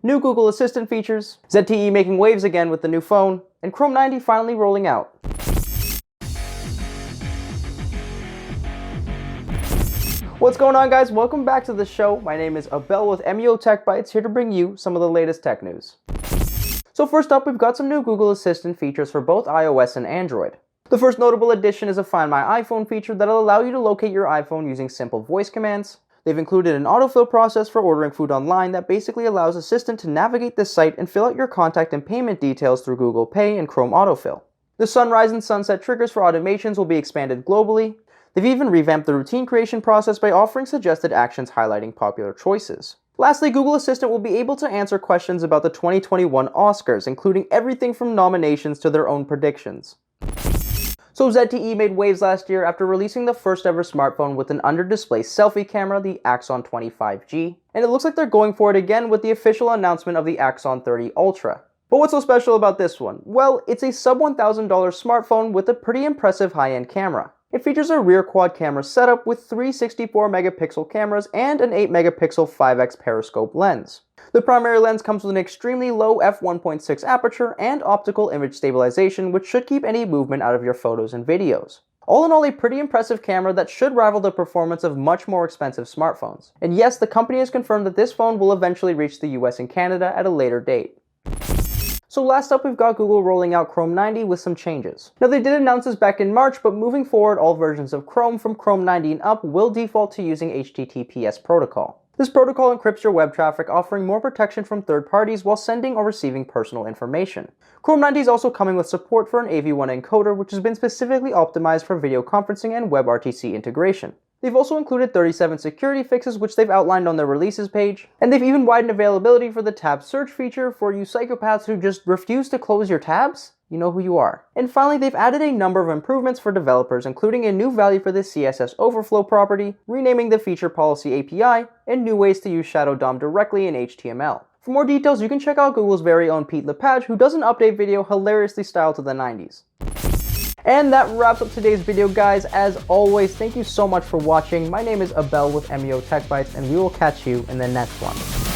new Google Assistant features, ZTE making waves again with the new phone, and Chrome 90 finally rolling out. What's going on, guys? Welcome back to the show. My name is Abel with MUO Tech Bytes, here to bring you some of the latest tech news. So first up, we've got some new Google Assistant features for both iOS and Android. The first notable addition is a Find My iPhone feature that'll allow you to locate your iPhone using simple voice commands. They've included an autofill process for ordering food online that basically allows Assistant to navigate the site and fill out your contact and payment details through Google Pay and Chrome Autofill. The sunrise and sunset triggers for automations will be expanded globally. They've even revamped the routine creation process by offering suggested actions highlighting popular choices. Lastly, Google Assistant will be able to answer questions about the 2021 Oscars, including everything from nominations to their own predictions. So ZTE made waves last year after releasing the first ever smartphone with an under-display selfie camera, the Axon 25G, and it looks like they're going for it again with the official announcement of the Axon 30 Ultra. But what's so special about this one? Well, it's a sub $1,000 smartphone with a pretty impressive high-end camera. It features a rear quad camera setup with three 64-megapixel cameras and an 8-megapixel 5x periscope lens. The primary lens comes with an extremely low f1.6 aperture and optical image stabilization, which should keep any movement out of your photos and videos. All in all, a pretty impressive camera that should rival the performance of much more expensive smartphones. And yes, the company has confirmed that this phone will eventually reach the US and Canada at a later date. So last up, we've got Google rolling out Chrome 90 with some changes. Now, they did announce this back in March, but moving forward, all versions of Chrome from Chrome 90 and up will default to using HTTPS protocol. This protocol encrypts your web traffic, offering more protection from third parties while sending or receiving personal information. Chrome 90 is also coming with support for an AV1 encoder, which has been specifically optimized for video conferencing and WebRTC integration. They've also included 37 security fixes, which they've outlined on their releases page, and they've even widened availability for the tab search feature for you psychopaths who just refuse to close your tabs. You know who you are. And finally, they've added a number of improvements for developers, including a new value for the CSS overflow property, renaming the feature policy API, and new ways to use Shadow DOM directly in HTML. For more details, you can check out Google's very own Pete Lepage, who does an update video hilariously styled to the 90s. And that wraps up today's video, guys. As always, thank you so much for watching. My name is Abel with MUO Tech Bytes, and we will catch you in the next one.